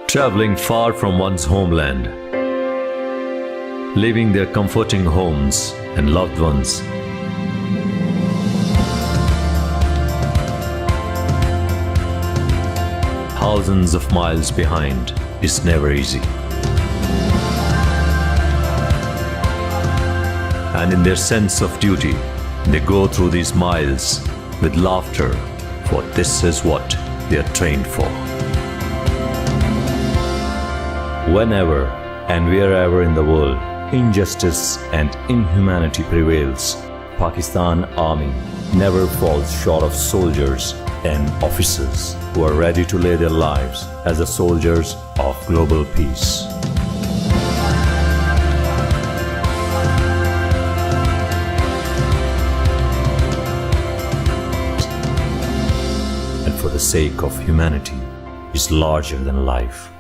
Traveling far from one's homeland, leaving their comforting homes and loved ones. Thousands of miles behind is never easy. And in their sense of duty, they go through these miles with laughter, for this is what they are trained for. Whenever and wherever in the world injustice and inhumanity prevails, Pakistan Army never falls short of soldiers and officers who are ready to lay their lives as the soldiers of global peace. And for the sake of humanity is larger than life.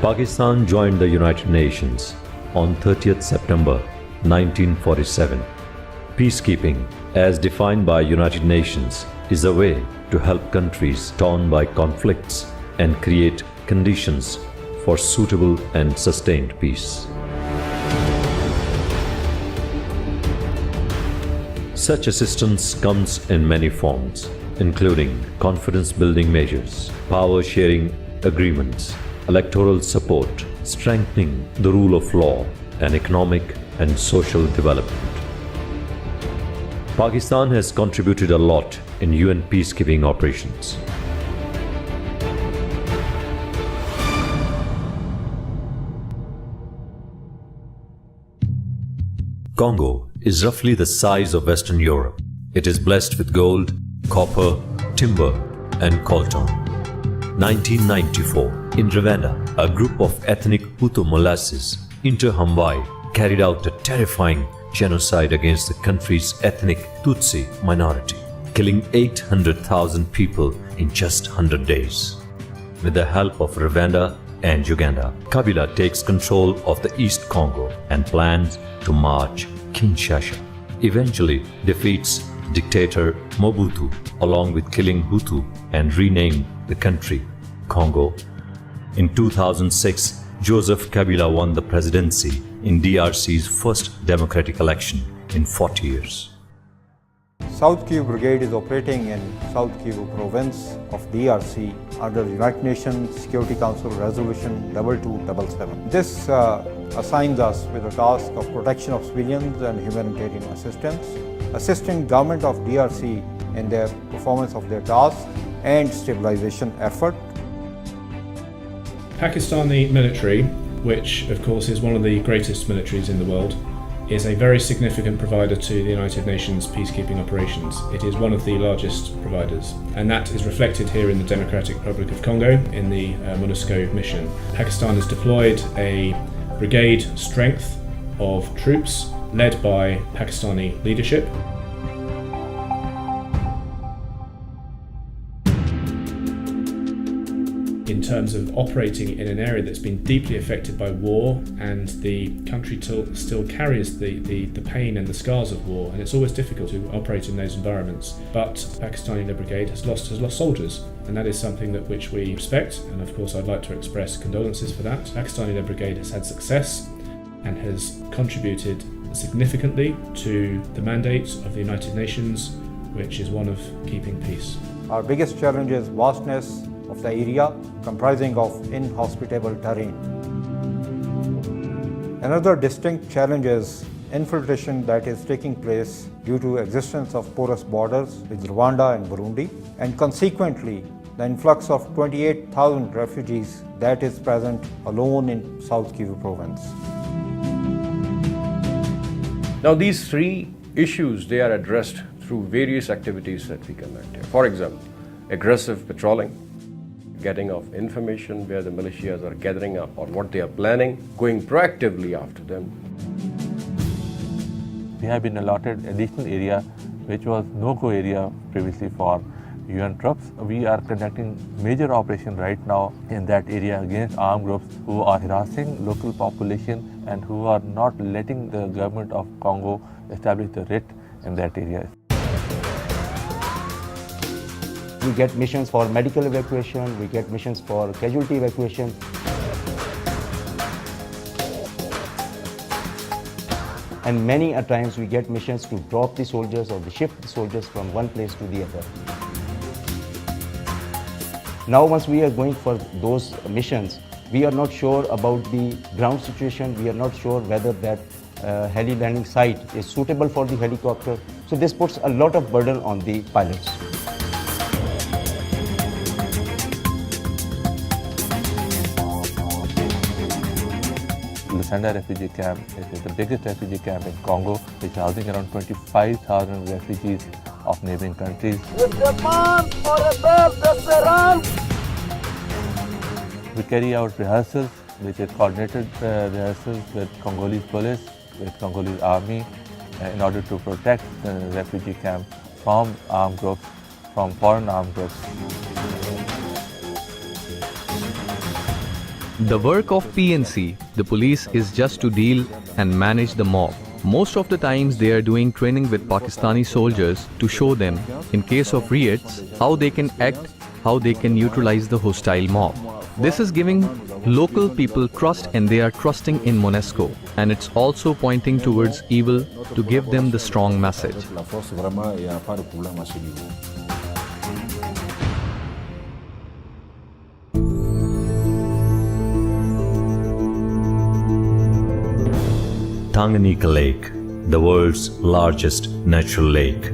Pakistan joined the United Nations on 30th September 1947. Peacekeeping, as defined by United Nations, is a way to help countries torn by conflicts and create conditions for suitable and sustained peace. Such assistance comes in many forms, including confidence-building measures, power-sharing agreements, electoral support, strengthening the rule of law, and economic and social development. Pakistan has contributed a lot in UN peacekeeping operations. Congo is roughly the size of Western Europe. It is blessed with gold, copper, timber, and coltan. 1994, in Rwanda, a group of ethnic Hutu molasses inter-Hamwai carried out a terrifying genocide against the country's ethnic Tutsi minority, killing 800,000 people in just 100 days. With the help of Rwanda and Uganda, Kabila takes control of the East Congo and plans to march Kinshasa. Eventually defeats dictator Mobutu along with killing Hutu and renamed the country Congo. In 2006, Joseph Kabila won the presidency in DRC's first democratic election in 40 years. South Kivu Brigade is operating in South Kivu province of DRC under United Nations Security Council Resolution 2277. This assigns us with the task of protection of civilians and humanitarian assistance, assisting government of DRC in their performance of their tasks and stabilization effort. Pakistani military, which of course is one of the greatest militaries in the world, is a very significant provider to the United Nations peacekeeping operations. It is one of the largest providers, and that is reflected here in the Democratic Republic of Congo in the MONUSCO mission. Pakistan has deployed a brigade strength of troops led by Pakistani leadership. In terms of operating in an area that's been deeply affected by war, and the country still carries the pain and the scars of war, and it's always difficult to operate in those environments. But Pakistani Brigade has lost soldiers, and that is something that which we respect, and of course I'd like to express condolences for that. Pakistani Brigade has had success and has contributed significantly to the mandate of the United Nations, which is one of keeping peace. Our biggest challenge is vastness of the area comprising of inhospitable terrain. Another distinct challenge is infiltration that is taking place due to existence of porous borders with Rwanda and Burundi, and consequently the influx of 28,000 refugees that is present alone in South Kivu province. Now these three issues, they are addressed through various activities that we conduct here. For example, aggressive patrolling, getting of information where the militias are gathering up or what they are planning, going proactively after them. We have been allotted additional area which was no-go area previously for UN troops. We are conducting major operation right now in that area against armed groups who are harassing local population and who are not letting the government of Congo establish the writ in that area. We get missions for medical evacuation, we get missions for casualty evacuation. And many a times we get missions to drop the soldiers or to shift the soldiers from one place to the other. Now once we are going for those missions, we are not sure about the ground situation, we are not sure whether that heli landing site is suitable for the helicopter. So this puts a lot of burden on the pilots. Lusanda refugee camp is the biggest refugee camp in Congo, which is housing around 25,000 refugees of neighboring countries. We carry out rehearsals, which is coordinated rehearsals with Congolese police, with Congolese army, in order to protect the refugee camp from armed groups, from foreign armed groups. The work of PNC, the police, is just to deal and manage the mob. Most of the times they are doing training with Pakistani soldiers to show them, in case of riots, how they can act, how they can neutralize the hostile mob. This is giving local people trust, and they are trusting in MONUSCO, and it's also pointing towards evil to give them the strong message. Tanganyika Lake, the world's largest natural lake,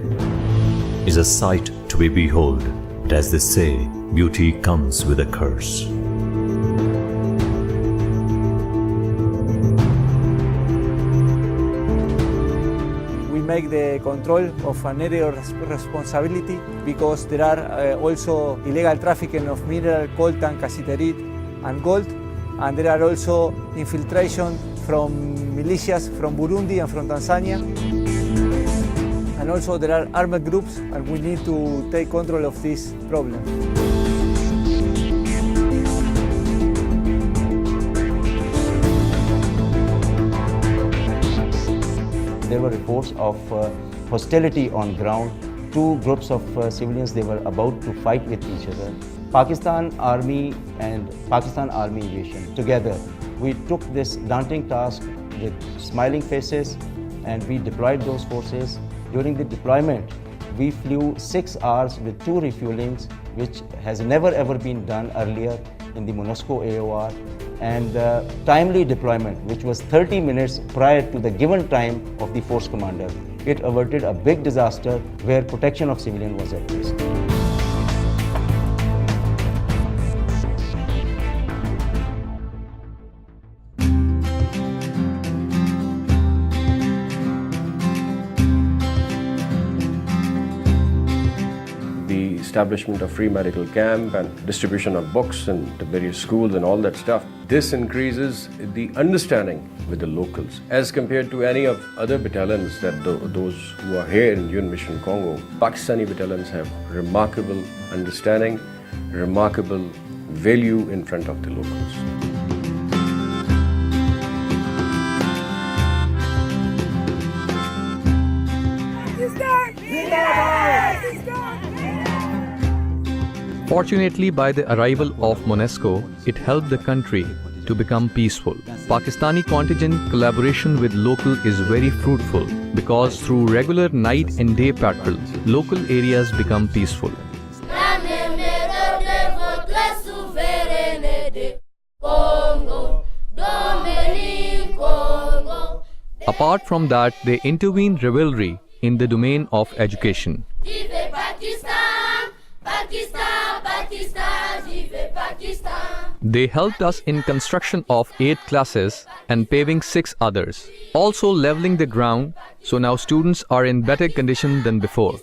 is a sight to be behold, but as they say, beauty comes with a curse. We make the control of an area of responsibility because there are also illegal trafficking of mineral, coltan, cassiterite and gold, and there are also infiltration from militias from Burundi and from Tanzania. And also there are armed groups, and we need to take control of this problem. There were reports of hostility on ground. Two groups of civilians, they were about to fight with each other. Pakistan Army and Pakistan Army Aviation together, we took this daunting task with smiling faces, and we deployed those forces. During the deployment, we flew 6 hours with 2 refuelings, which has never ever been done earlier in the MONUSCO AOR, and timely deployment, which was 30 minutes prior to the given time of the force commander. It averted a big disaster where protection of civilians was at risk. Establishment of free medical camp and distribution of books and the various schools and all that stuff. This increases the understanding with the locals as compared to any of other battalions that those who are here in UN Mission Congo. Pakistani battalions have remarkable understanding, remarkable value in front of the locals. Fortunately, by the arrival of MONUSCO, it helped the country to become peaceful. Pakistani contingent collaboration with local is very fruitful because through regular night and day patrols, local areas become peaceful. Apart from that, they intervene rivalry in the domain of education. They helped us in construction of 8 classes and paving 6 others, also leveling the ground, so now students are in better condition than before.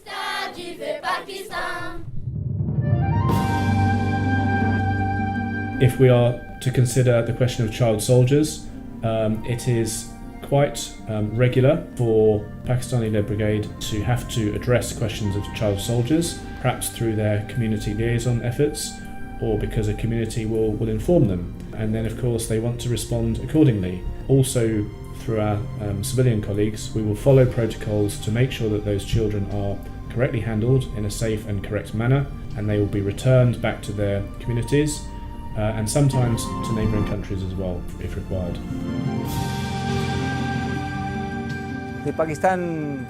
If we are to consider the question of child soldiers, it is quite regular for Pakistani-led brigade to have to address questions of child soldiers, perhaps through their community liaison efforts, or because a community will inform them. And then of course they want to respond accordingly. Also through our civilian colleagues, we will follow protocols to make sure that those children are correctly handled in a safe and correct manner. and they will be returned back to their communities and sometimes to neighbouring countries as well, if required. The Pakistan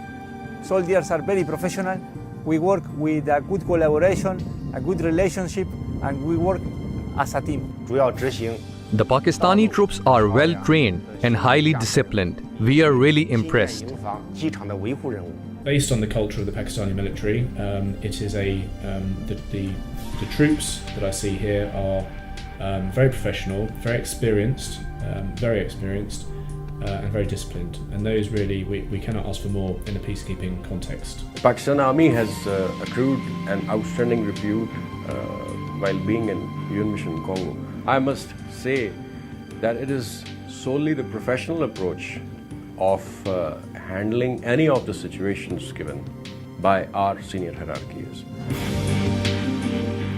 soldiers are very professional. We work with a good collaboration, a good relationship, and we work as a team. The Pakistani troops are well trained and highly disciplined. We are really impressed. Based on the culture of the Pakistani military, it is the troops that I see here are very professional, very experienced, and very disciplined. And those really, we cannot ask for more in a peacekeeping context. The Pakistan Army has accrued an outstanding repute while being in UN Mission Congo. I must say that it is solely the professional approach of handling any of the situations given by our senior hierarchies.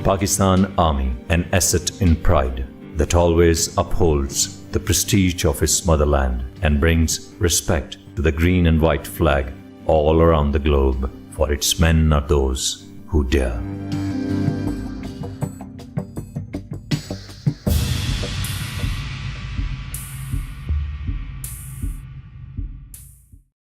Pakistan Army, an asset in pride that always upholds the prestige of its motherland and brings respect to the green and white flag all around the globe, for its men are those who dare.